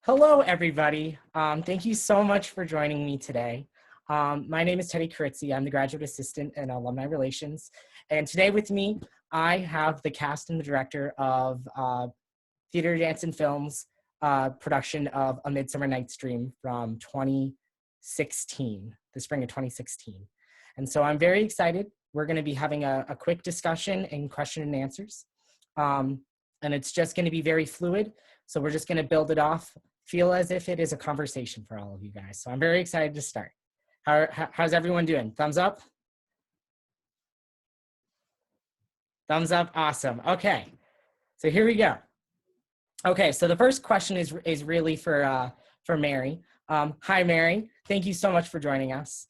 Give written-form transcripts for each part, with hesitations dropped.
Hello, everybody. Thank you so much for joining me today. My name is Teddy Carizzi. I'm the graduate assistant in alumni relations. And today with me, I have the cast and the director of Theater, Dance, and Film's production of A Midsummer Night's Dream from 2016, the spring of 2016. And so I'm very excited. We're going to be having a quick discussion and question and answers. And it's just going to be very fluid. So we're just going to build it off, feel as if it is a conversation for all of you guys. So I'm very excited to start. How's everyone doing? Thumbs up? Thumbs up, awesome. Okay, so here we go. Okay, so the first question is really for Mary. Hi, Mary. Thank you so much for joining us.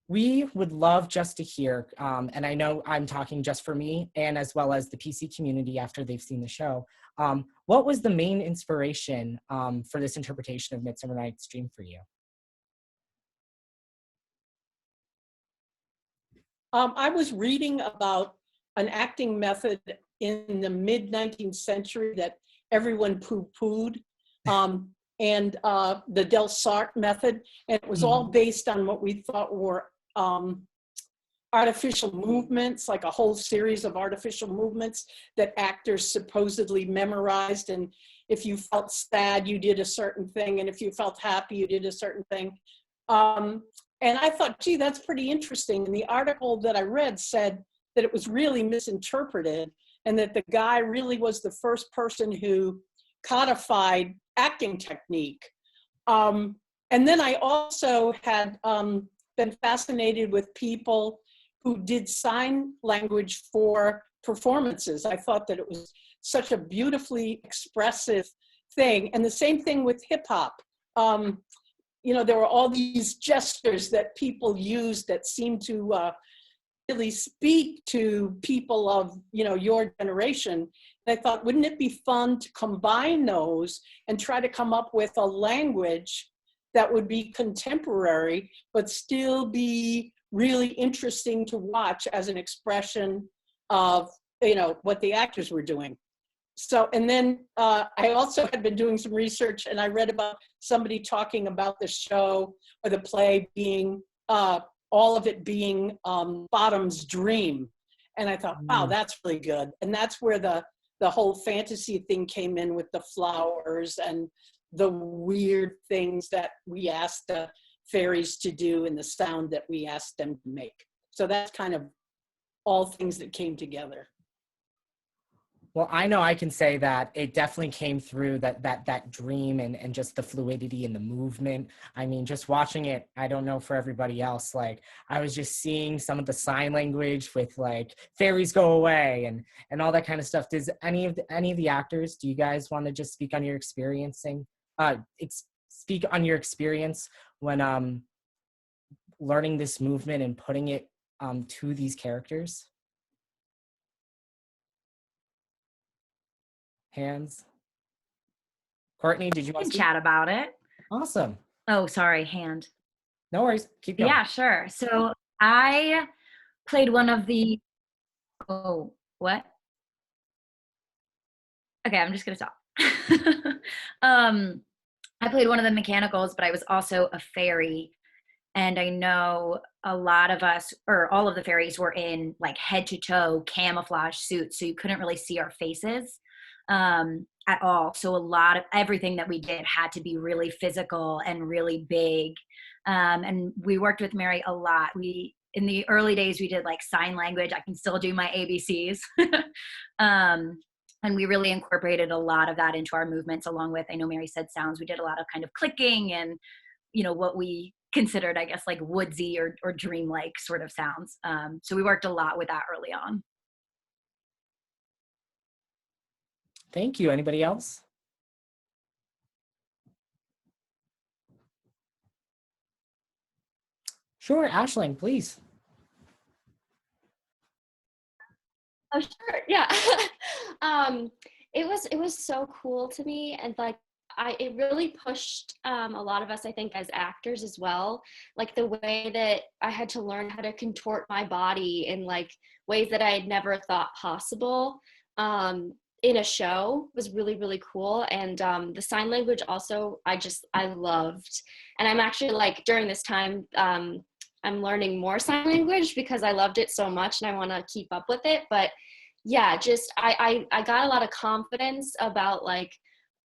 We would love just to hear, and I know I'm talking just for me and as well as the PC community after they've seen the show. What was the main inspiration for this interpretation of Midsummer Night's Dream for you? I was reading about an acting method in the mid-19th century that everyone poo-pooed, and the Sark Method, and it was all based on what we thought were artificial movements, like a whole series of artificial movements that actors supposedly memorized. And if you felt sad, you did a certain thing. And if you felt happy, you did a certain thing. And I thought, gee, that's pretty interesting. And the article that I read said that it was really misinterpreted and that the guy really was the first person who codified acting technique. And then I also had been fascinated with people who did sign language for performances. I thought that it was such a beautifully expressive thing. And the same thing with hip hop. You know, there were all these gestures that people used that seemed to really speak to people of, you know, your generation. And I thought, wouldn't it be fun to combine those and try to come up with a language that would be contemporary, but still be really interesting to watch as an expression of, you know, what the actors were doing. So, and then I also had been doing some research and I read about somebody talking about the show or the play being, all of it being Bottom's dream. And I thought, wow, that's really good. And that's where the whole fantasy thing came in with the flowers and the weird things that we asked the fairies to do and the sound that we asked them to make. So that's kind of all things that came together. Well, I know I can say that it definitely came through that dream and just the fluidity and the movement. I mean, just watching it, I don't know for everybody else, like I was just seeing some of the sign language with like fairies go away and all that kind of stuff. Does any of the actors, do you guys want to just speak on your speak on your experience when learning this movement and putting it to these characters? Hands. Courtney, did you want to chat about it? Awesome. Oh, sorry, hand. No worries. Keep going. Yeah, sure. So I played one of the, oh, what? Okay, I'm just gonna stop. I played one of the mechanicals, but I was also a fairy. And I know a lot of us, or all of the fairies were in like head to toe camouflage suits. So you couldn't really see our faces at all. So a lot of everything that we did had to be really physical and really big. And we worked with Mary a lot. In the early days, we did like sign language. I can still do my ABCs. And we really incorporated a lot of that into our movements along with, I know Mary said sounds. We did a lot of kind of clicking and, you know, what we considered, I guess, like woodsy or dreamlike sort of sounds. So we worked a lot with that early on. Thank you. Anybody else? Sure, Aisling, please. Oh, sure. Yeah. It was so cool to me, and like it really pushed a lot of us, I think, as actors as well. Like the way that I had to learn how to contort my body in like ways that I had never thought possible. in a show was really, really cool. And the sign language also, I loved. And I'm actually like, during this time, I'm learning more sign language because I loved it so much and I want to keep up with it. But yeah, just I got a lot of confidence about like,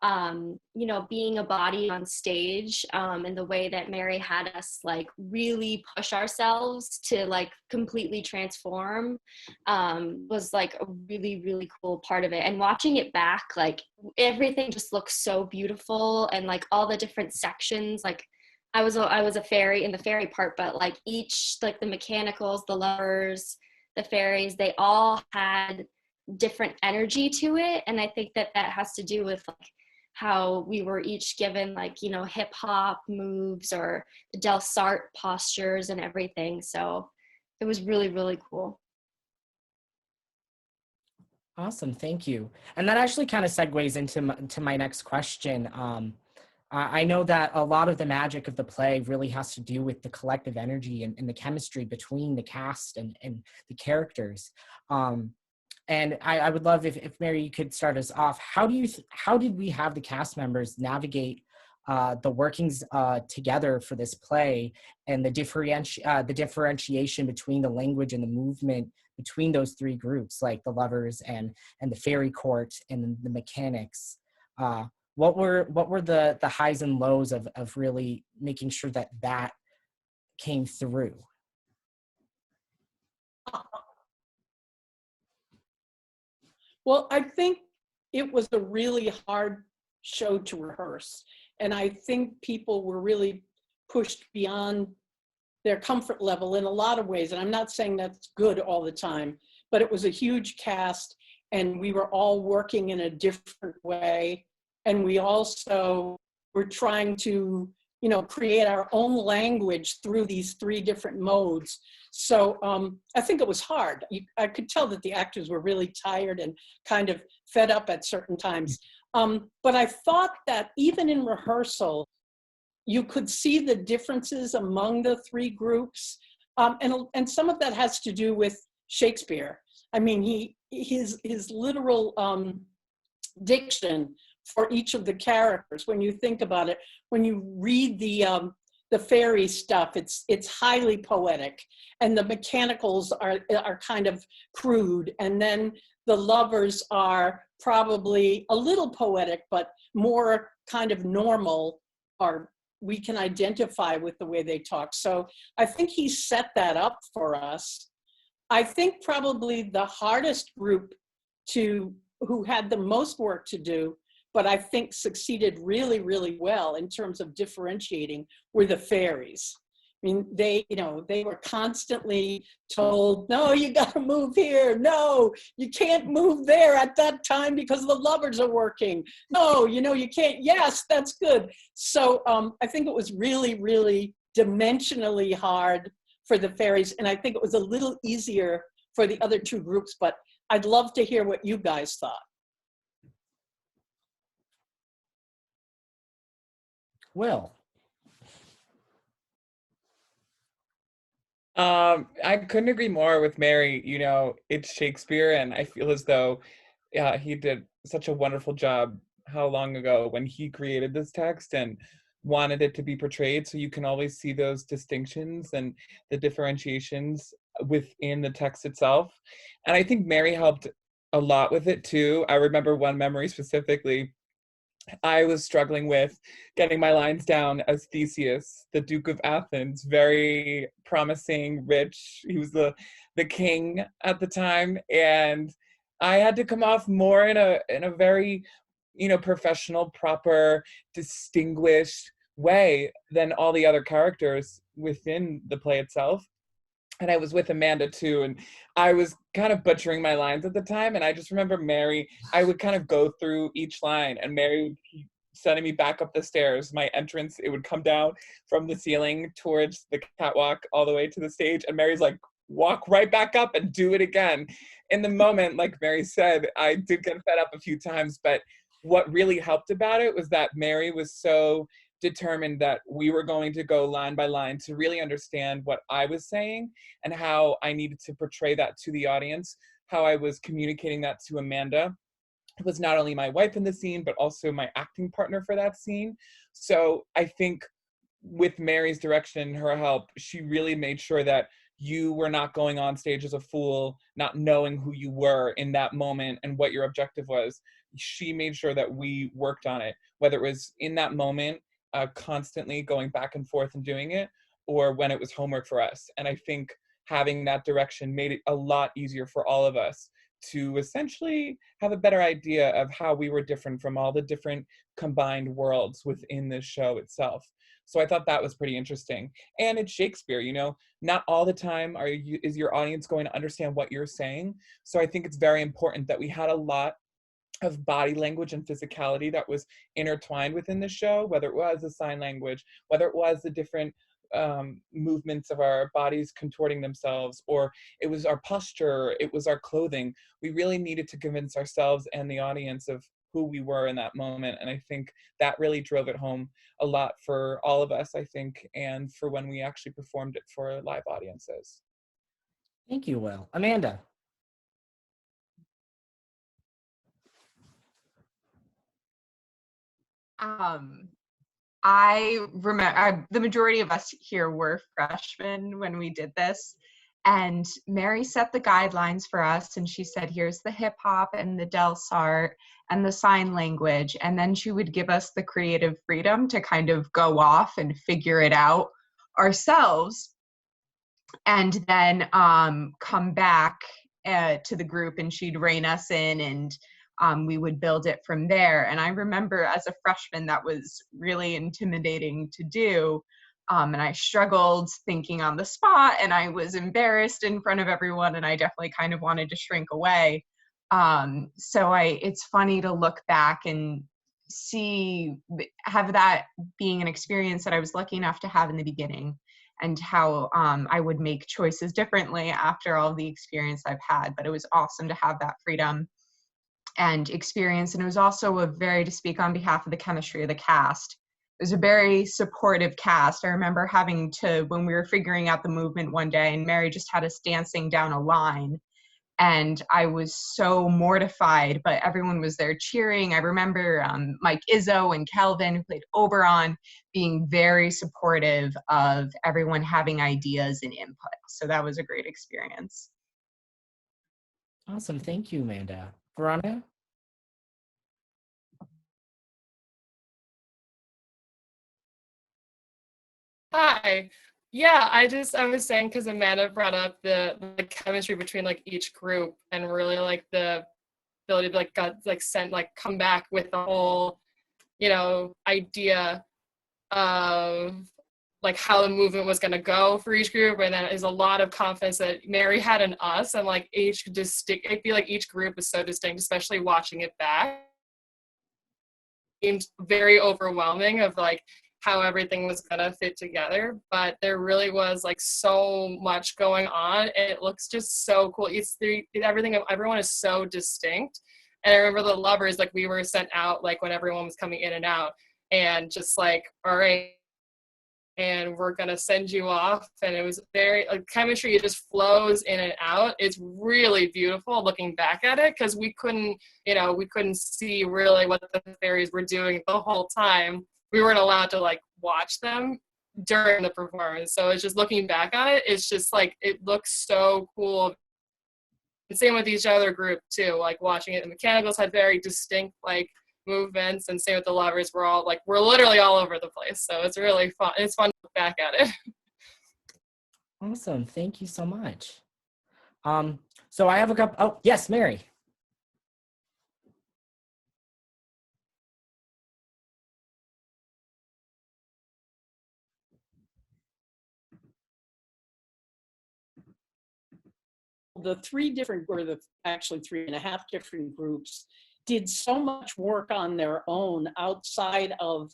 you know, being a body on stage, and the way that Mary had us like really push ourselves to like completely transform, was like a really, really cool part of it. And watching it back, like everything just looks so beautiful, and like all the different sections, like I was a fairy in the fairy part, but like each, like the mechanicals, the lovers, the fairies, they all had different energy to it. And I think that that has to do with like how we were each given like, you know, hip hop moves or the Del Sart postures and everything. So it was really, really cool. Awesome, thank you. And that actually kind of segues into my next question. I know that a lot of the magic of the play really has to do with the collective energy and the chemistry between the cast and the characters. And I would love if Mary, you could start us off. How did we have the cast members navigate the workings together for this play, and the differentiation between the language and the movement between those three groups, like the lovers and the fairy court and the mechanics? What were the highs and lows of really making sure that came through? Well, I think it was a really hard show to rehearse. And I think people were really pushed beyond their comfort level in a lot of ways. And I'm not saying that's good all the time, but it was a huge cast and we were all working in a different way. And we also were trying to, you know, create our own language through these three different modes. So I think it was hard. I could tell that the actors were really tired and kind of fed up at certain times. But I thought that even in rehearsal, you could see the differences among the three groups. And some of that has to do with Shakespeare. I mean, his literal diction for each of the characters, when you think about it, when you read the fairy stuff, it's highly poetic, and the mechanicals are kind of crude, and then the lovers are probably a little poetic, but more kind of normal, or we can identify with the way they talk. So I think he set that up for us. I think probably the hardest group who had the most work to do, but I think succeeded really, really well in terms of differentiating, were the fairies. I mean, they were constantly told, no, you got to move here. No, you can't move there at that time because the lovers are working. No, you can't. Yes, that's good. So I think it was really, really dimensionally hard for the fairies. And I think it was a little easier for the other two groups, but I'd love to hear what you guys thought. Will. I couldn't agree more with Mary. You know, it's Shakespeare, and I feel as though he did such a wonderful job how long ago when he created this text and wanted it to be portrayed, so you can always see those distinctions and the differentiations within the text itself. And I think Mary helped a lot with it too. I remember one memory specifically. I was struggling with getting my lines down as Theseus, the Duke of Athens, very promising, rich. He was the king at the time, and I had to come off more in a very, professional, proper, distinguished way than all the other characters within the play itself. And I was with Amanda too, and I was kind of butchering my lines at the time. And I just remember Mary, I would kind of go through each line, and Mary would keep sending me back up the stairs. My entrance, it would come down from the ceiling towards the catwalk all the way to the stage. And Mary's like, walk right back up and do it again. In the moment, like Mary said, I did get fed up a few times, but what really helped about it was that Mary was so determined that we were going to go line by line to really understand what I was saying and how I needed to portray that to the audience, how I was communicating that to Amanda, was not only my wife in the scene, but also my acting partner for that scene. So I think with Mary's direction and her help, she really made sure that you were not going on stage as a fool, not knowing who you were in that moment and what your objective was. She made sure that we worked on it, whether it was in that moment, constantly going back and forth and doing it, or when it was homework for us. And I think having that direction made it a lot easier for all of us to essentially have a better idea of how we were different from all the different combined worlds within this show itself. So I thought that was pretty interesting. And it's Shakespeare, you know, not all the time is your audience going to understand what you're saying. So I think it's very important that we had a lot of body language and physicality that was intertwined within the show, whether it was the sign language, whether it was the different movements of our bodies contorting themselves, or it was our posture, it was our clothing. We really needed to convince ourselves and the audience of who we were in that moment. And I think that really drove it home a lot for all of us, I think, and for when we actually performed it for live audiences. Thank you, Will. Amanda. I remember the majority of us here were freshmen when we did this, and Mary set the guidelines for us, and she said, here's the hip hop and the Del Sart and the sign language, and then she would give us the creative freedom to kind of go off and figure it out ourselves, and then come back to the group, and she'd rein us in, and we would build it from there. And I remember as a freshman, that was really intimidating to do. And I struggled thinking on the spot, and I was embarrassed in front of everyone, and I definitely kind of wanted to shrink away. So it's funny to look back and have that being an experience that I was lucky enough to have in the beginning, and how I would make choices differently after all the experience I've had. But it was awesome to have that freedom and experience. And it was also to speak on behalf of the chemistry of the cast, it was a very supportive cast. I remember when we were figuring out the movement one day, and Mary just had us dancing down a line, and I was so mortified, but everyone was there cheering. I remember Mike Izzo and Kelvin, who played Oberon, being very supportive of everyone having ideas and input. So that was a great experience. Awesome. Thank you, Amanda. Veronica? Hi. Yeah, I was saying, because Amanda brought up the chemistry between like each group, and really like the ability to come back with the whole, idea of like how the movement was going to go for each group. And then is a lot of confidence that Mary had in us, and like I feel like each group is so distinct, especially watching it back. It seemed very overwhelming of like how everything was gonna fit together, but there really was like so much going on. It looks just so cool. Everyone is so distinct. And I remember the lovers, like we were sent out like when everyone was coming in and out, and just like, all right, and we're gonna send you off. And it was very like chemistry, it just flows in and out. It's really beautiful looking back at it, because we couldn't see really what the fairies were doing the whole time. We weren't allowed to like watch them during the performance. So it's just looking back on it, it's just like, it looks so cool. And same with each other group too, like watching it. The mechanicals had very distinct like movements, and same with the lovers. We're literally all over the place. So it's really fun. It's fun to look back at it. Awesome. Thank you so much. So I have a couple, oh yes, Mary. The actually 3.5 different groups did so much work on their own outside of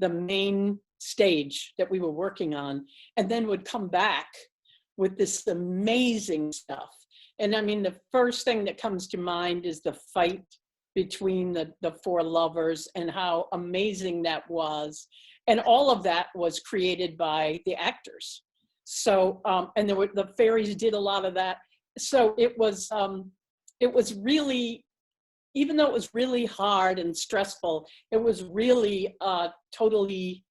the main stage that we were working on, and then would come back with this amazing stuff. And I mean, the first thing that comes to mind is the fight between the four lovers, and how amazing that was. And all of that was created by the actors. So, and the fairies did a lot of that. So it was really even though it was really hard and stressful, it was really a totally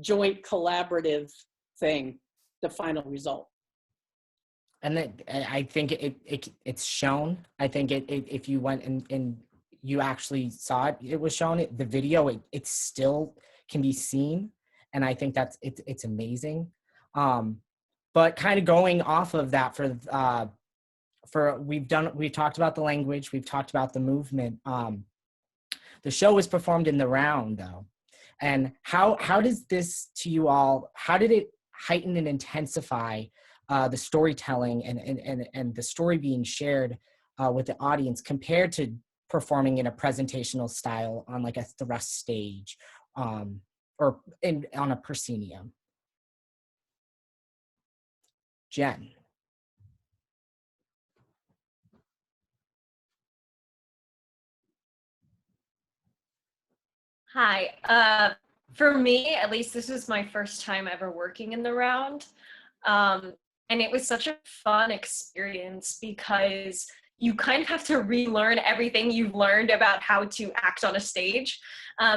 joint collaborative thing, the final result. And I think it's shown. I think if you went and you actually saw it, it was shown. The video, it still can be seen, and I think it's amazing. But kind of going off of that, we've talked about the language, we've talked about the movement. The show was performed in the round, though, and how does this to you all? How did it heighten and intensify the storytelling and the story being shared with the audience compared to performing in a presentational style on like a thrust stage or on a proscenium? Jen. Hi. For me, at least, this was my first time ever working in the round. And it was such a fun experience because you kind of have to relearn everything you've learned about how to act on a stage,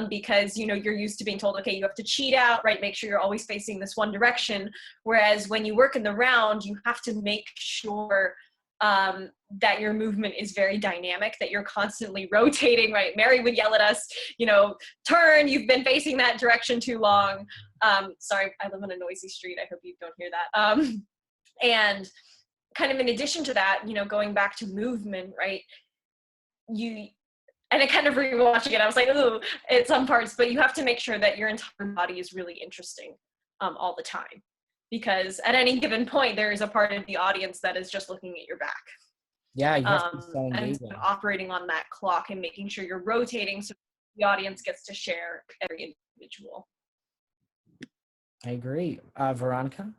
because you're used to being told, okay, you have to cheat out, right? Make sure you're always facing this one direction. Whereas when you work in the round, you have to make sure that your movement is very dynamic, that you're constantly rotating, right? Mary would yell at us, turn, you've been facing that direction too long. Sorry, I live on a noisy street. I hope you don't hear that. And kind of in addition to that, going back to movement, right? And I kind of rewatching it, I was like, ooh, at some parts, but you have to make sure that your entire body is really interesting all the time. Because at any given point, there is a part of the audience that is just looking at your back. Yeah, you have to be so and engaging. operating on that clock and making sure you're rotating so the audience gets to share every individual. I agree. Veronica?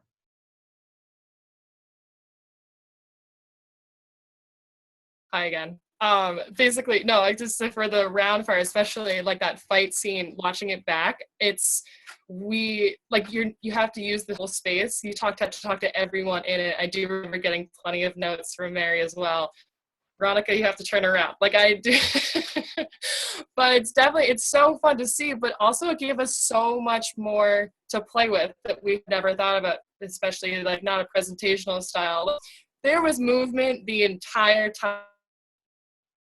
Hi again. Basically, no, like just for the round fire, especially like that fight scene, watching it back, you have to use the whole space. You have to talk to everyone in it. I do remember getting plenty of notes from Mary as well. Veronica, you have to turn around, like I do. But it's so fun to see, but also it gave us so much more to play with that we've never thought about, especially like not a presentational style. There was movement the entire time.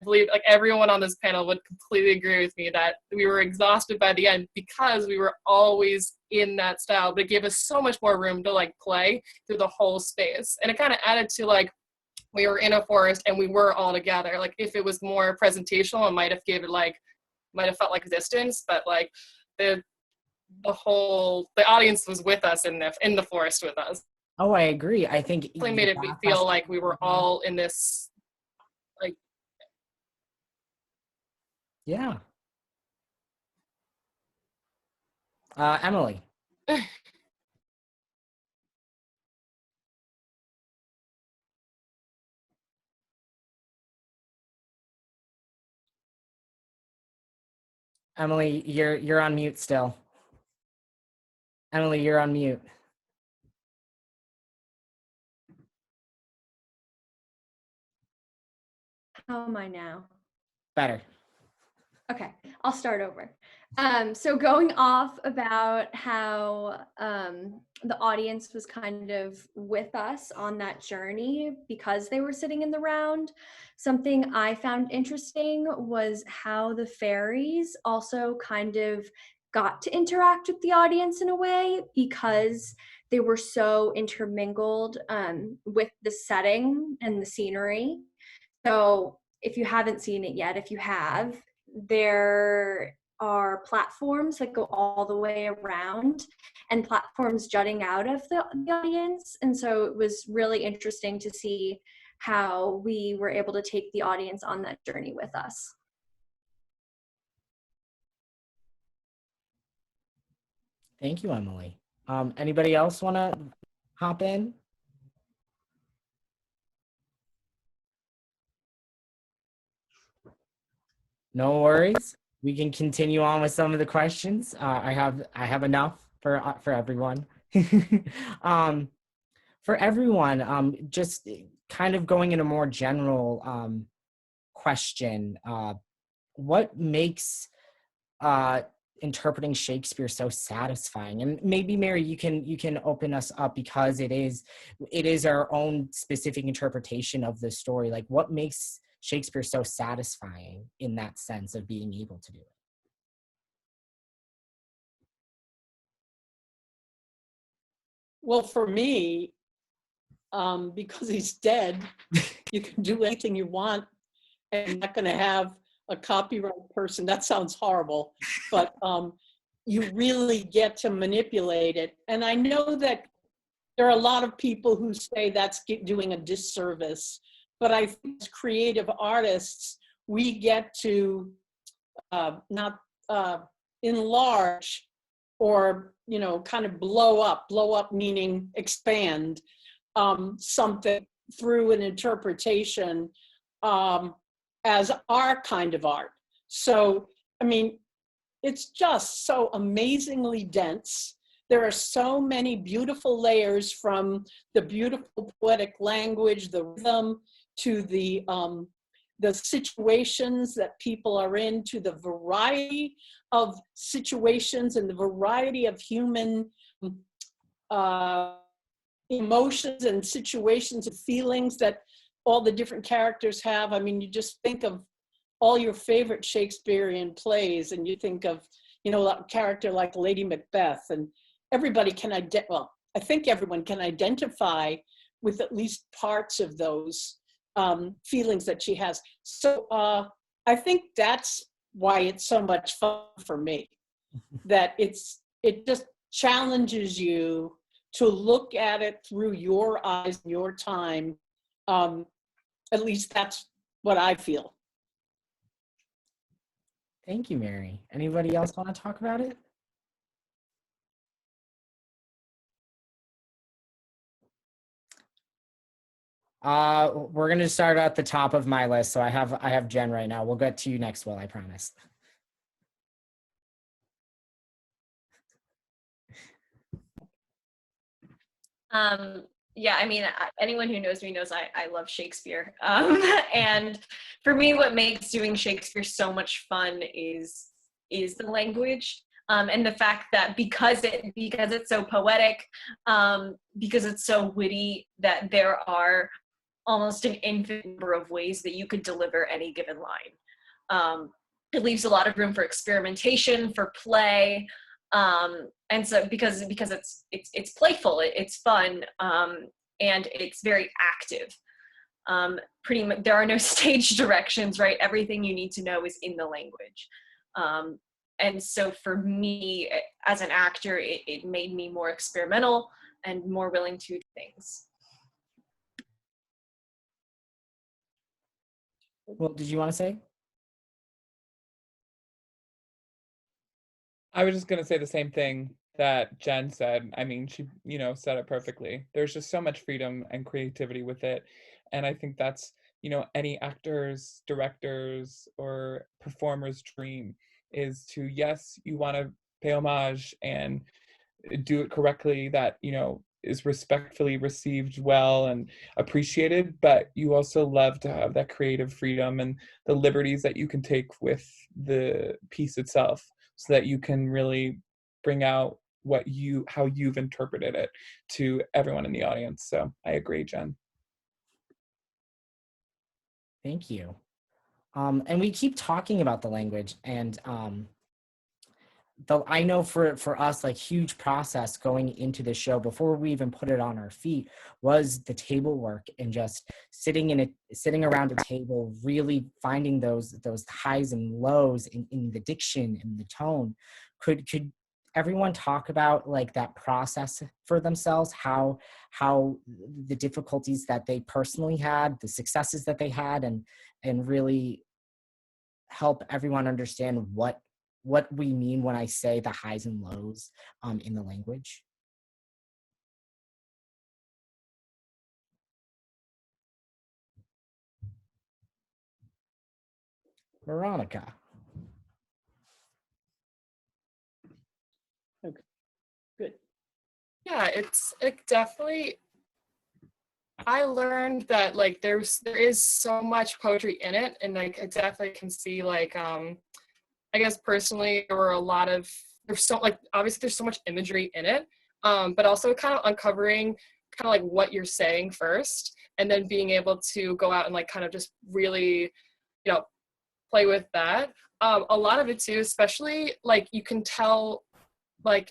I believe like everyone on this panel would completely agree with me that we were exhausted by the end because we were always in that style, but it gave us so much more room to like play through the whole space. And it kind of added to like, we were in a forest and we were all together. Like if it was more presentational, it might have felt like distance, but like the audience was with us in the forest with us. Oh, I agree. I think it made it feel like we were all in this. Like, yeah. Emily. Emily, you're on mute still. Emily, you're on mute. How am I now? Better. Okay, I'll start over. So going off about how the audience was kind of with us on that journey because they were sitting in the round, something I found interesting was how the fairies also kind of got to interact with the audience in a way because they were so intermingled with the setting and the scenery. So if you haven't seen it yet, if you have, there are platforms that go all the way around and platforms jutting out of the audience. And so it was really interesting to see how we were able to take the audience on that journey with us. Thank you, Emily. Anybody else want to hop in? No worries. We can continue on with some of the questions. I have enough for everyone. For everyone, just kind of going in a more general question, what makes interpreting Shakespeare so satisfying? And maybe Mary, you can open us up, because it is our own specific interpretation of the story. Like, what makes Shakespeare so satisfying in that sense of being able to do it? Well, for me, because he's dead, you can do anything you want, and you're not going to have a copyright person. That sounds horrible, but you really get to manipulate it. And I know that there are a lot of people who say that's doing a disservice, but I think as creative artists, we get to not enlarge, or, you know, kind of blow up meaning expand something through an interpretation as our kind of art. So, I mean, it's just so amazingly dense. There are so many beautiful layers, from the beautiful poetic language, the rhythm, to the situations that people are in, to the variety of situations and the variety of human emotions and situations and feelings that all the different characters have. I mean, you just think of all your favorite Shakespearean plays, and you think of, you know, a character like Lady Macbeth, and everybody can I think everyone can identify with at least parts of those feelings that she has. So I think that's why it's so much fun for me, that it just challenges you to look at it through your eyes, your time. At least that's what I feel. Thank you, Mary. Anybody else want to talk about it? We're going to start at the top of my list. So I have Jen right now. We'll get to you next, Will, I promise. Yeah, I mean, anyone who knows me knows I love Shakespeare. And for me, what makes doing Shakespeare so much fun is the language. And the fact that because it's so poetic, because it's so witty, that there are almost an infinite number of ways that you could deliver any given line. It leaves a lot of room for experimentation, for play, and so because it's playful, it's fun, and it's very active. Pretty much, there are no stage directions, right? Everything you need to know is in the language. And so for me, as an actor, it made me more experimental and more willing to do things. Well, did you want to say? I was just going to say the same thing that Jen said. I mean, she, you know, said it perfectly. There's just so much freedom and creativity with it. And I think that's, you know, any actors, directors, or performer's dream is to, yes, you want to pay homage and do it correctly, that, you know, is respectfully received well and appreciated, but you also love to have that creative freedom and the liberties that you can take with the piece itself, so that you can really bring out how you've interpreted it to everyone in the audience. So I agree, Jen. Thank you. And we keep talking about the language, and I know for us, like, huge process going into the show before we even put it on our feet was the table work, and just sitting around a table, really finding those highs and lows in the diction and the tone. Could everyone talk about, like, that process for themselves, how the difficulties that they personally had, the successes that they had, and really help everyone understand what we mean when I say the highs and lows in the language? Veronica. Okay, good. Yeah, it definitely, I learned that like there is so much poetry in it, and like I definitely can see like I guess personally there were a lot of there's so like obviously there's so much imagery in it, but also kind of uncovering kind of like what you're saying first, and then being able to go out and like kind of just really, you know, play with that. A lot of it too, especially like you can tell like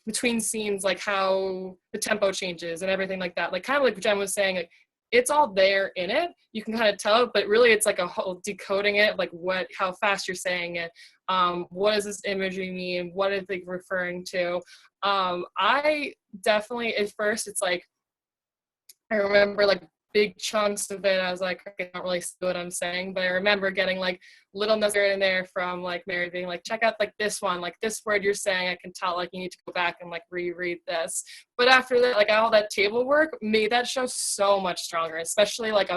between scenes like how the tempo changes and everything like that, like kind of like Jen was saying, like it's all there in it, you can kind of tell, but really it's like a whole decoding it, like how fast you're saying it, what does this imagery mean, what are they referring to. I definitely at first it's like I remember like big chunks of it. I was like, I don't really see what I'm saying, but I remember getting like little notes here and there from like Mary being like, check out like this one, like this word you're saying, I can tell like you need to go back and like reread this. But after that, like all that table work made that show so much stronger, especially like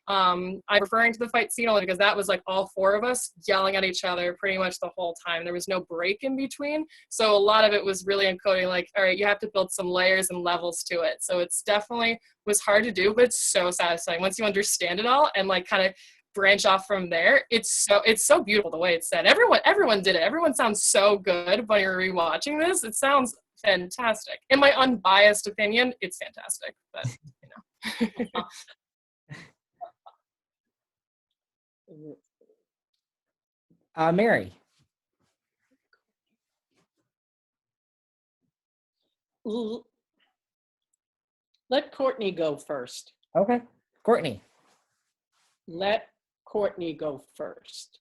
I'm referring to the fight scene only because that was like all four of us yelling at each other pretty much the whole time. There was no break in between. So a lot of it was really encoding like, all right, you have to build some layers and levels to it. So it's definitely was hard to do, but it's so satisfying once you understand it all and like kind of branch off from there. It's so beautiful the way it's said. Everyone did it. Everyone sounds so good when you're rewatching this. It sounds fantastic. In my unbiased opinion, it's fantastic. But you know. Mary. Let Courtney go first. Okay. Courtney. Let Courtney go first.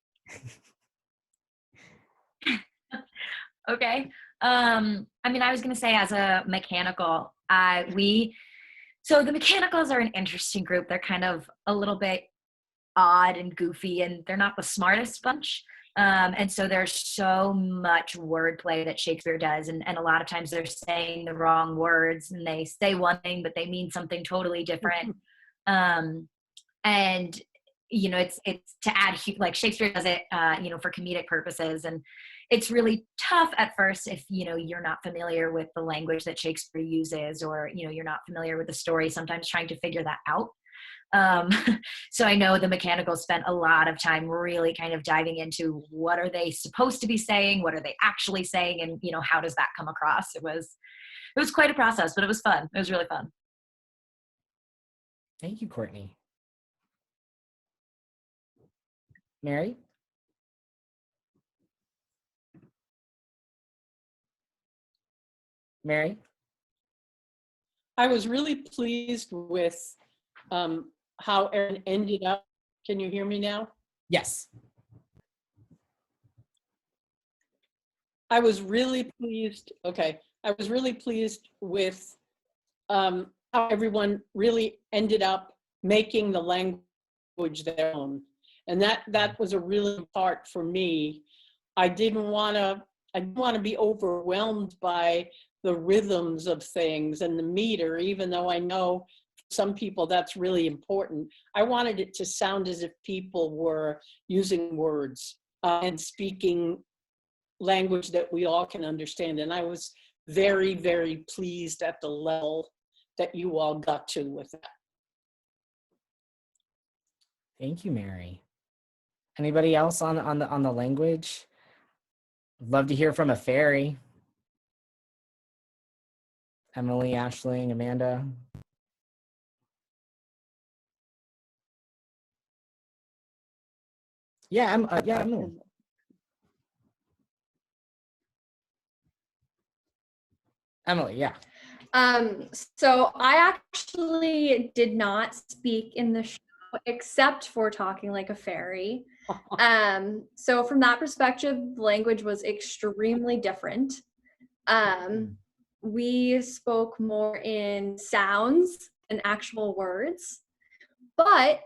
Okay. I mean, I was going to say as a mechanical, so the mechanicals are an interesting group. They're kind of a little bit odd and goofy, and they're not the smartest bunch. And so there's so much wordplay that Shakespeare does, and a lot of times they're saying the wrong words, and they say one thing, but they mean something totally different. And you know, it's to add, like Shakespeare does it, you know, for comedic purposes, and it's really tough at first if, you know, you're not familiar with the language that Shakespeare uses, or, you know, you're not familiar with the story, sometimes trying to figure that out. So I know the mechanicals spent a lot of time really kind of diving into what are they supposed to be saying, what are they actually saying, and, you know, how does that come across? It was quite a process, but it was fun. It was really fun. Thank you, Courtney. Mary? Mary? I was really pleased with how Erin ended up. Can you hear me now? Yes. I was really pleased. Okay. I was really pleased with how everyone really ended up making the language their own. And that was a really part for me. I didn't want to be overwhelmed by the rhythms of things and the meter, even though I know for some people that's really important. I wanted it to sound as if people were using words and speaking language that we all can understand. And I was very, very pleased at the level that you all got to with that. Thank you, Mary. Anybody else on the language? I'd love to hear from a fairy. Emily, Ashling, Amanda. Yeah, Emily. Emily, yeah. So I actually did not speak in the show except for talking like a fairy. So from that perspective, language was extremely different. We spoke more in sounds and actual words, but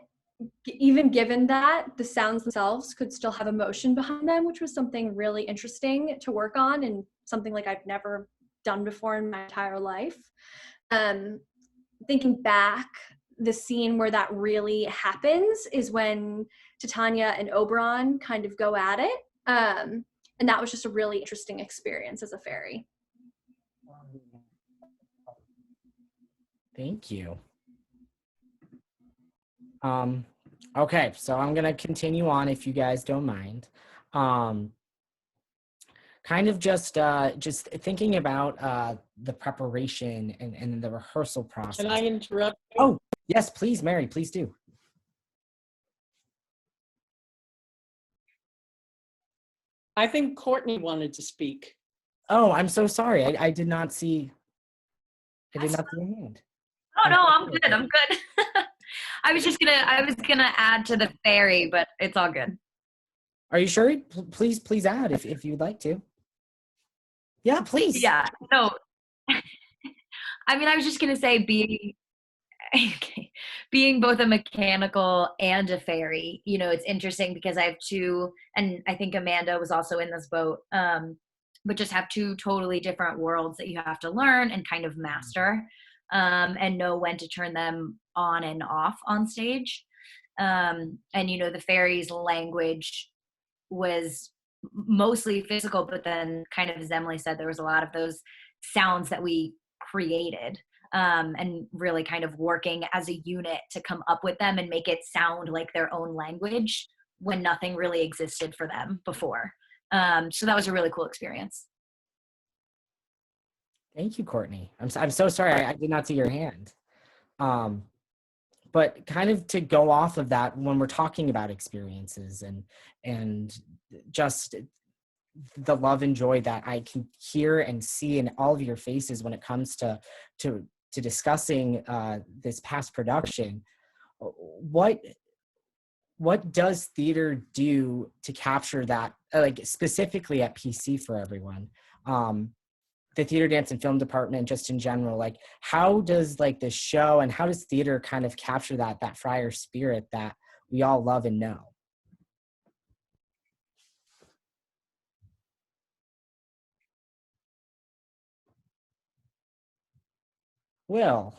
even given that, the sounds themselves could still have emotion behind them, which was something really interesting to work on and something like I've never done before in my entire life. Thinking back, the scene where that really happens is when Titania and Oberon kind of go at it. And that was just a really interesting experience as a fairy. Thank you. Okay, so I'm gonna continue on if you guys don't mind. Kind of just thinking about the preparation and the rehearsal process. Can I interrupt? Oh, yes, please, Mary, please do. I think Courtney wanted to speak. Oh, I'm so sorry. I did not see. I did not see your hand. Oh no, I'm good. I'm good. I was gonna add to the fairy, but it's all good. Are you sure? Please add if you'd like to. Yeah, please. Yeah. No. I mean, I was just gonna say being both a mechanical and a fairy, you know, it's interesting because I have two, and I think Amanda was also in this boat, but just have two totally different worlds that you have to learn and kind of master, and know when to turn them on and off on stage. And, you know, the fairies' language was mostly physical, but then kind of as Emily said, there was a lot of those sounds that we created, and really kind of working as a unit to come up with them and make it sound like their own language when nothing really existed for them before. So that was a really cool experience. Thank you, Courtney. I'm so sorry. I did not see your hand. But kind of to go off of that, when we're talking about experiences and just the love and joy that I can hear and see in all of your faces when it comes to discussing this past production, what does theater do to capture that, like specifically at PC for everyone? The theater, dance, and film department, just in general, like how does like the show and how does theater kind of capture that Friar spirit that we all love and know? Will.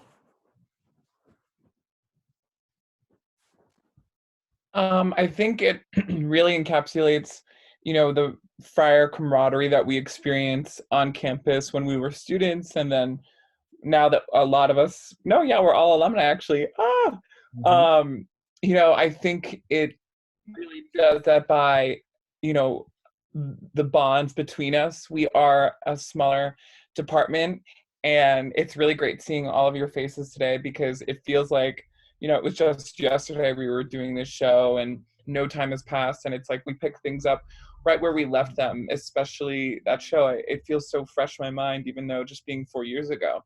I think it really encapsulates, you know, the friar camaraderie that we experience on campus when we were students, and then now that a lot of us, no, yeah, we're all alumni actually. You know, I think it really does that by, you know, the bonds between us. We are a smaller department, and it's really great seeing all of your faces today because it feels like, you know, it was just yesterday we were doing this show and no time has passed, and it's like we pick things up right where we left them, especially that show. It feels so fresh in my mind, even though just being 4 years ago.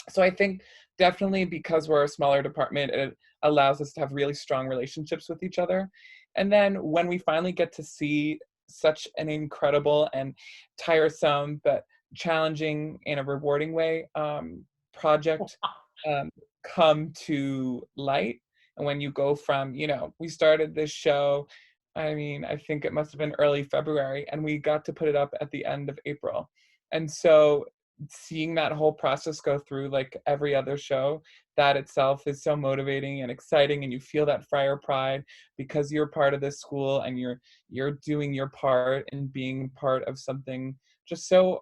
So I think definitely because we're a smaller department, it allows us to have really strong relationships with each other. And then when we finally get to see such an incredible and tiresome but challenging in a rewarding way project come to light, and when you go from, you know, we started this show, I mean, I think it must have been early February, and we got to put it up at the end of April. And so seeing that whole process go through like every other show, that itself is so motivating and exciting, and you feel that friar pride because you're part of this school and you're doing your part and being part of something just so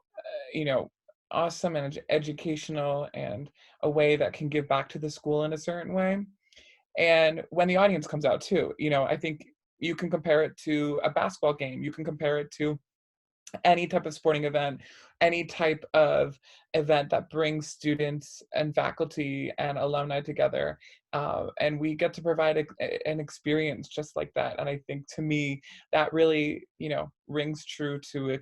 you know, awesome and educational, and a way that can give back to the school in a certain way. And when the audience comes out too, you know, I think you can compare it to a basketball game, you can compare it to any type of sporting event, any type of event that brings students and faculty and alumni together. And we get to provide an experience just like that. And I think to me, that really, you know, rings true to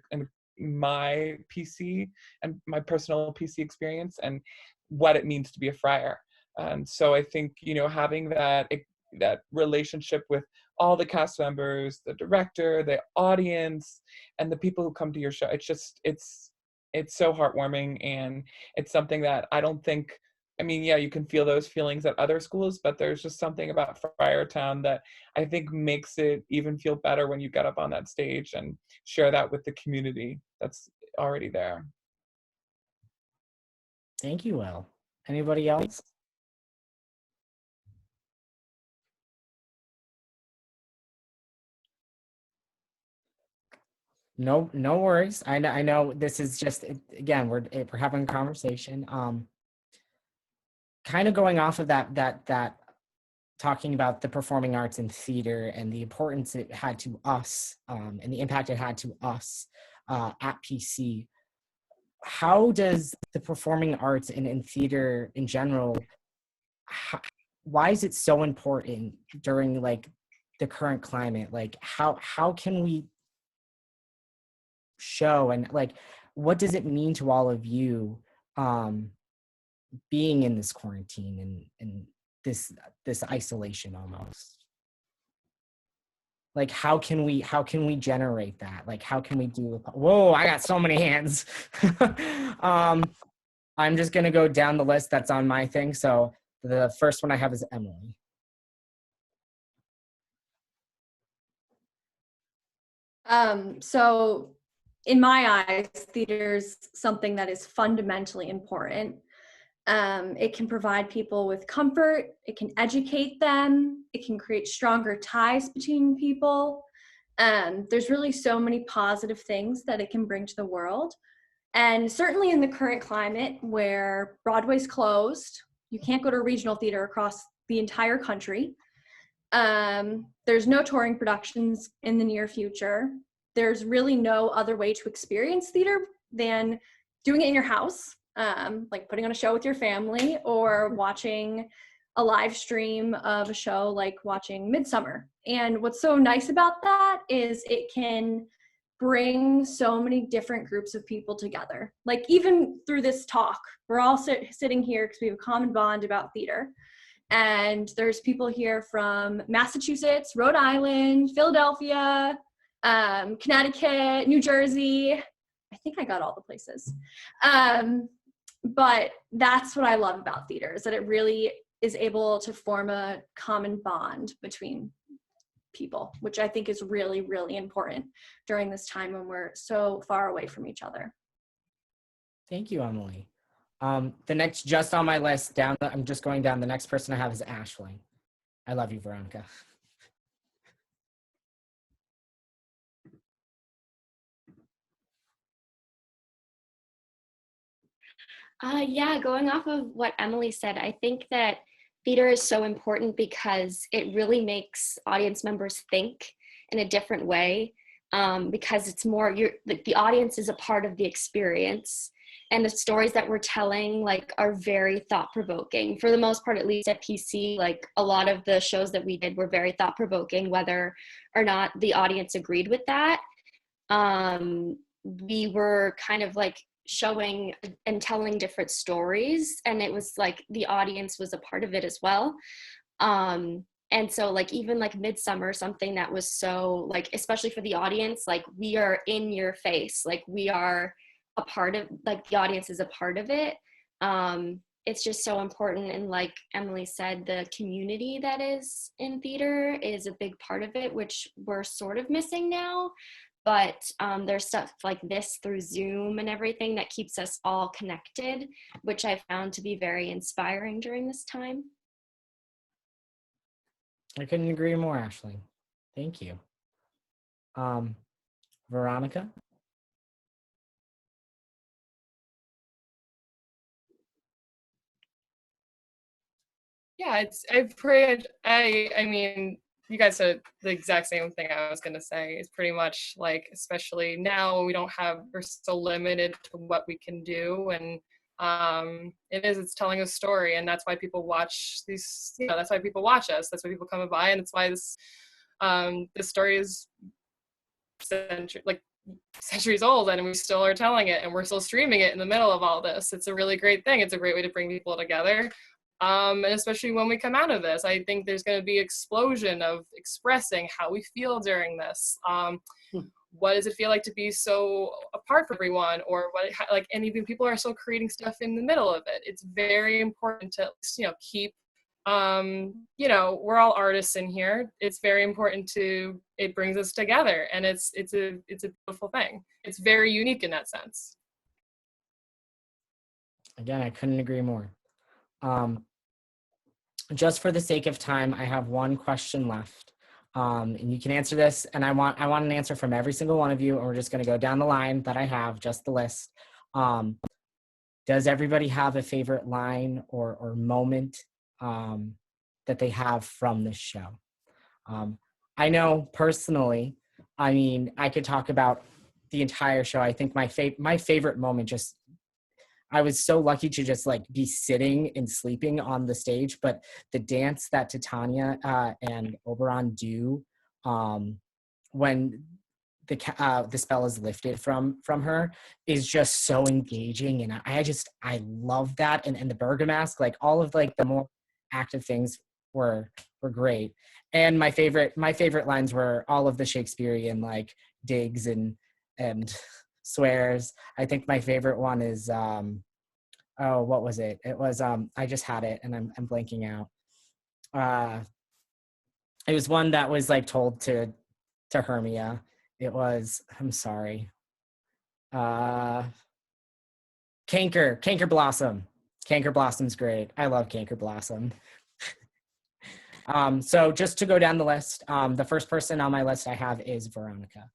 my PC and my personal PC experience and what it means to be a friar. And so I think, you know, having that relationship with all the cast members, the director, the audience, and the people who come to your show, it's so heartwarming, and it's something that I don't think, I mean, yeah, you can feel those feelings at other schools, but there's just something about Friartown that I think makes it even feel better when you get up on that stage and share that with the community that's already there. Thank you, Will. Anybody else? No, no worries. I know this is just, again, we're having a conversation. Kind of going off of that talking about the performing arts in theater and the importance it had to us, and the impact it had to us at PC. How does the performing arts and in theater in general, why is it so important during like the current climate? Like how can we show, and like what does it mean to all of you being in this quarantine and this isolation almost? Like how can we generate that? Like how can we do, whoa, I got so many hands. I'm just gonna go down the list that's on my thing. So the first one I have is Emily. So in my eyes, theater is something that is fundamentally important. It can provide people with comfort, it can educate them, it can create stronger ties between people. There's really so many positive things that it can bring to the world. And certainly in the current climate where Broadway's closed, you can't go to regional theater across the entire country. There's no touring productions in the near future. There's really no other way to experience theater than doing it in your house, like putting on a show with your family or watching a live stream of a show, like watching Midsummer. And what's so nice about that is it can bring so many different groups of people together. Like even through this talk, we're all sitting here because we have a common bond about theater. And there's people here from Massachusetts, Rhode Island, Philadelphia, Connecticut, New Jersey. I think I got all the places. But that's what I love about theater, is that it really is able to form a common bond between people, which I think is really, really important during this time when we're so far away from each other. Thank you, Emily. The next, just on my list, I'm just going down, the next person I have is Ashley. I love you, Veronica. Yeah, going off of what Emily said, I think that theater is so important because it really makes audience members think in a different way, because it's more, the audience is a part of the experience, and the stories that we're telling like are very thought-provoking. For the most part, at least at PC, like a lot of the shows that we did were very thought-provoking, whether or not the audience agreed with that. We were kind of like showing and telling different stories, and it was like the audience was a part of it as well. And so like even like Midsummer, something that was so like, especially for the audience, like we are in your face, like we are a part of, like the audience is a part of it. It's just so important. And like Emily said, the community that is in theater is a big part of it, which we're sort of missing now. But there's stuff like this through Zoom and everything that keeps us all connected, which I found to be very inspiring during this time. I couldn't agree more, Ashley. Thank you. Veronica? Yeah, I mean, you guys said the exact same thing I was gonna say. It's pretty much like, especially now we're so limited to what we can do, and it's telling a story, and that's why people watch these, that's why people watch us, that's why people come by, and that's why this story is centuries old, and we still are telling it, and we're still streaming it in the middle of all this. It's a really great thing. It's a great way to bring people together. And especially when we come out of this, I think there's going to be an explosion of expressing how we feel during this. What does it feel like to be so apart from everyone, or and even people are still creating stuff in the middle of it. It's very important to, keep, we're all artists in here. It's very important it brings us together, and it's a beautiful thing. It's very unique in that sense. Again, I couldn't agree more. Just for the sake of time, I have one question left, and you can answer this, and I want an answer from every single one of you, and we're just going to go down the line that I have, just the list. Does everybody have a favorite line or moment that they have from this show. I know personally, I mean, I could talk about the entire show. I think my favorite moment, just I was so lucky to just like be sitting and sleeping on the stage, but the dance that Titania and Oberon do when the spell is lifted from her is just so engaging, and I love that, and the Bergamask, like all of like the more active things were great. And my favorite lines were all of the Shakespearean like digs and swears. I think my favorite one is oh, what was it? It was I just had it and I'm blanking out. It was one that was like told to Hermia. It was, I'm sorry. Canker Blossom. Canker Blossom's great. I love Canker Blossom. So just to go down the list, the first person on my list I have is Veronica.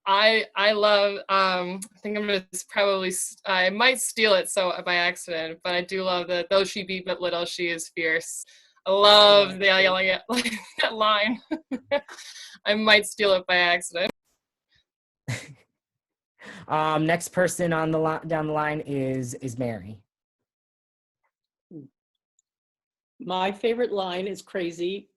I love I think I'm gonna probably I might steal it so by accident, but I do love that though she be but little, she is fierce. I love the yelling at like that line. I might steal it by accident. Next person on the down the line is Mary. My favorite line is crazy.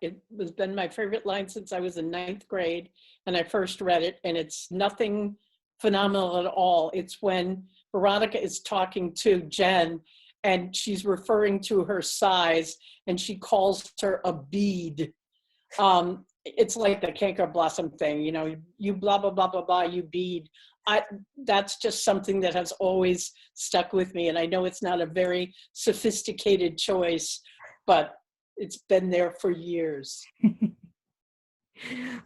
It has been my favorite line since I was in 9th grade and I first read it, and it's nothing phenomenal at all. It's when Veronica is talking to Jen and she's referring to her size and she calls her a bead. It's like the canker blossom thing, you know, you blah, blah, blah, blah, blah, you bead. That's just something that has always stuck with me. And I know it's not a very sophisticated choice, but it's been there for years.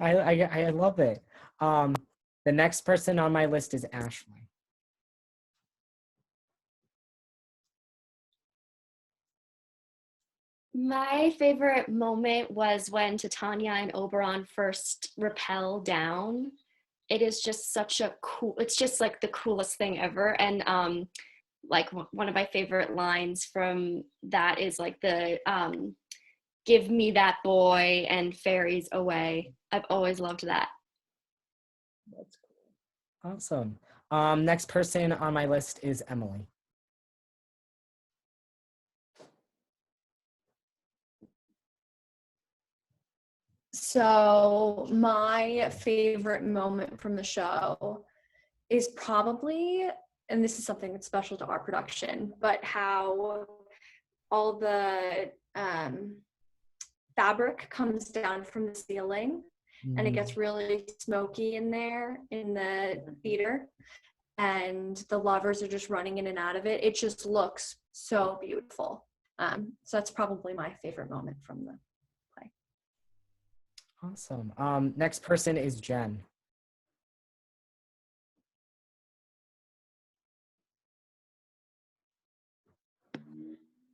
I love it. The next person on my list is Ashley. My favorite moment was when Titania and Oberon first rappel down. It is just such a cool, it's just like the coolest thing ever. And like one of my favorite lines from that is like the give me that boy and fairies away. I've always loved that. That's cool. Awesome. Next person on my list is Emily. So my favorite moment from the show is probably, and this is something that's special to our production, but how all the fabric comes down from the ceiling and it gets really smoky in there in the theater, and the lovers are just running in and out of it. It just looks so beautiful. So that's probably my favorite moment from the play. Awesome. Next person is Jen.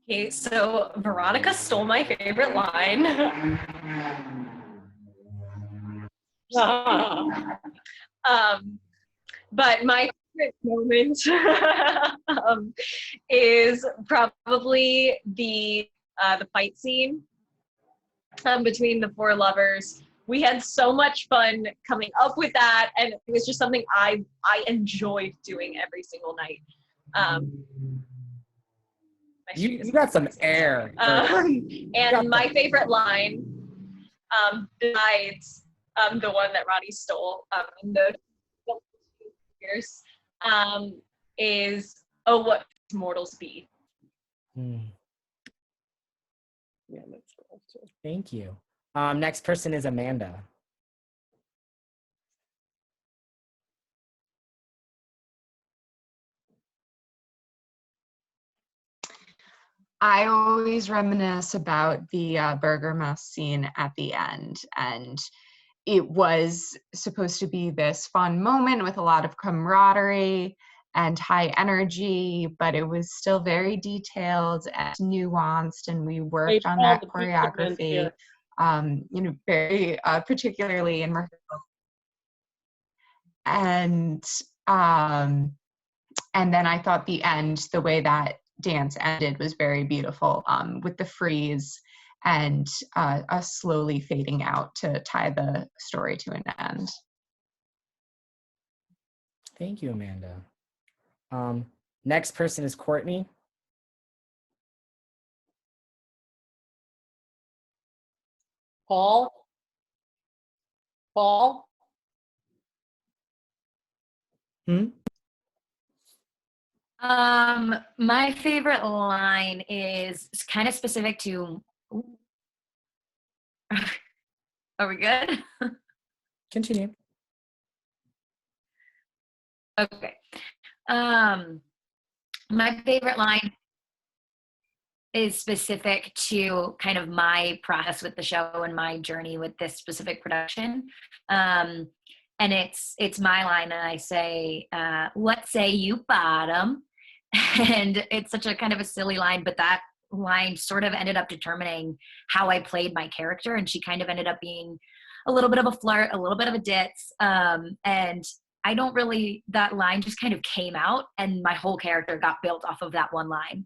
Okay, so Veronica stole my favorite line. But my favorite moment is probably the fight scene between the four lovers. We had so much fun coming up with that, and it was just something I enjoyed doing every single night. You got some air. And my favorite line, besides the one that Ronnie stole, the years, is "Oh, what mortals be." Hmm. Yeah, that's cool too. Thank you. Next person is Amanda. I always reminisce about the burger mess scene at the end, and it was supposed to be this fun moment with a lot of camaraderie and high energy, but it was still very detailed and nuanced, and we worked on that choreography, very particularly in rehearsal. And And then I thought the end, the way that dance ended was very beautiful, with the freeze and us slowly fading out to tie the story to an end. Thank you, Amanda. Next person is Courtney. Paul? Paul? My favorite line is kind of specific to. Are we good? Continue. Okay. My favorite line is specific to kind of my process with the show and my journey with this specific production. And it's my line, and I say, "What say you, bottom?" And it's such a kind of a silly line, but that line sort of ended up determining how I played my character, and she kind of ended up being a little bit of a flirt, a little bit of a ditz, and I don't really, that line just kind of came out, and my whole character got built off of that one line.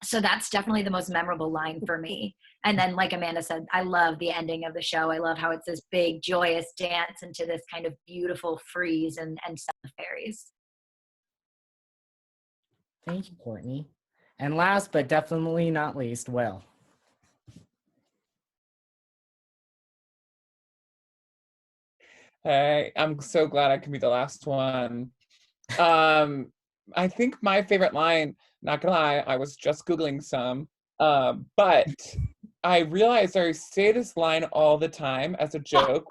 So that's definitely the most memorable line for me. And then, like Amanda said, I love the ending of the show. I love how it's this big, joyous dance into this kind of beautiful freeze and set of fairies. Thank you, Courtney. And last but definitely not least, Will. Hey, I'm so glad I can be the last one. I think my favorite line, not gonna lie, I was just Googling some, but I realized I say this line all the time as a joke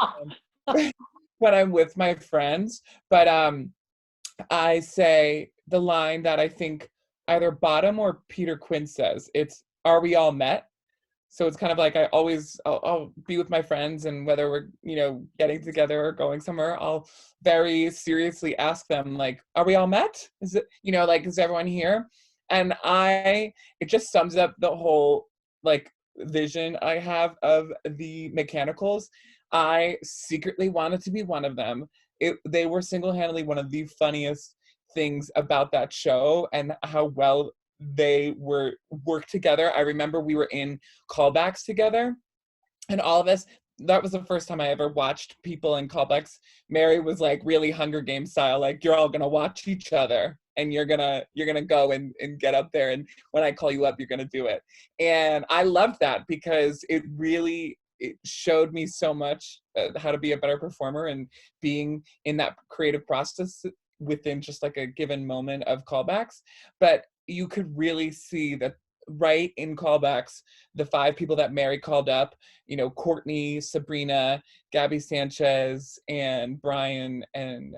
when I'm with my friends, but I say the line that I think either Bottom or Peter Quinn says. It's, "Are we all met?" So it's kind of like I'll be with my friends, and whether we're, getting together or going somewhere, I'll very seriously ask them, like, "Are we all met? Is it, like, is everyone here?" And it just sums up the whole, like, vision I have of the Mechanicals. I secretly wanted to be one of them. They were single-handedly one of the funniest things about that show, and how well they worked together. I remember we were in callbacks together, and all of us, that was the first time I ever watched people in callbacks. Mary was like really Hunger Games style, like, you're all gonna watch each other, and you're gonna go and get up there, and when I call you up, you're gonna do it. And I loved that because it showed me so much how to be a better performer, and being in that creative process within just like a given moment of callbacks. But you could really see that right in callbacks, the 5 people that Mary called up, Courtney, Sabrina, Gabby Sanchez, and Brian, and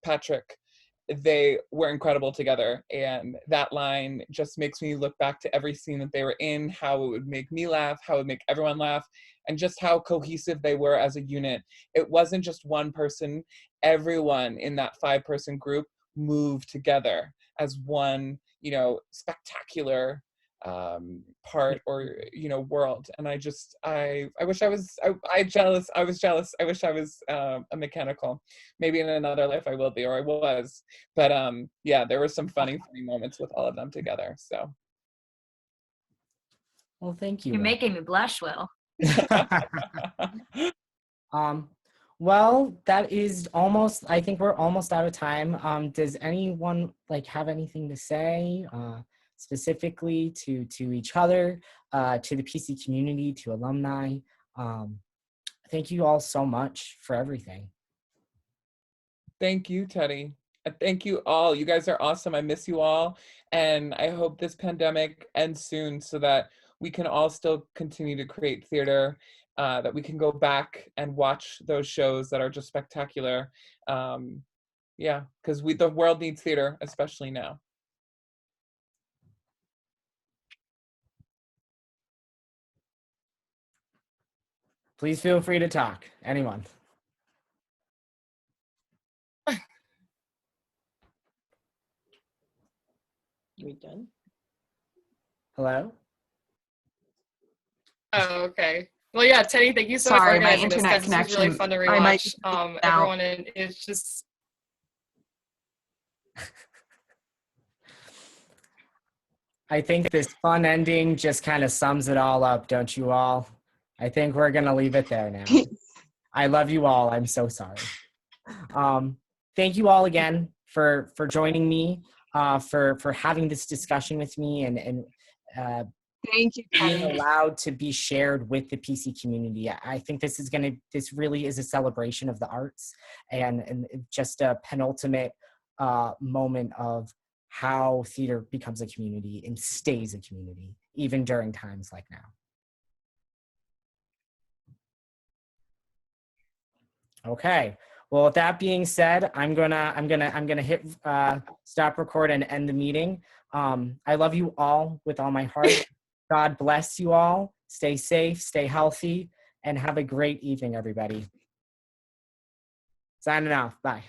Patrick, they were incredible together. And that line just makes me look back to every scene that they were in, how it would make me laugh, how it would make everyone laugh, and just how cohesive they were as a unit. It wasn't just one person. Everyone in that 5-person group moved together as one, spectacular part, or world. And I wish I was jealous. I was jealous. I wish I was a mechanical. Maybe in another life I will be, or I was. But yeah, there were some funny moments with all of them together. So Well, thank you. You're making me blush, Will. Well, that is almost, I think we're almost out of time. Does anyone have anything to say specifically to each other, to the PC community, to alumni? Thank you all so much for everything. Thank you, Teddy. Thank you all. You guys are awesome. I miss you all. And I hope this pandemic ends soon so that we can all still continue to create theater, that we can go back and watch those shows that are just spectacular. Yeah, because the world needs theater, especially now. Please feel free to talk. Anyone. We done? Hello? Oh, okay. Well, yeah, Teddy, thank you so much for Sorry, my organizing this, internet 'cause this was really connection. fun to I might rewatch. now. Everyone, and it's just I think this fun ending just kind of sums it all up, don't you all? I think we're gonna leave it there now. I love you all. I'm so sorry. Thank you all again for joining me, for having this discussion with me, and Thank you, being Teddy. allowed to be shared with the PC community. I think this really is a celebration of the arts, and just a penultimate moment of how theater becomes a community and stays a community, even during times like now. Okay. Well, with that being said, I'm gonna hit stop record and end the meeting. I love you all with all my heart. God bless you all. Stay safe, stay healthy, and have a great evening, everybody. Signing off. Bye.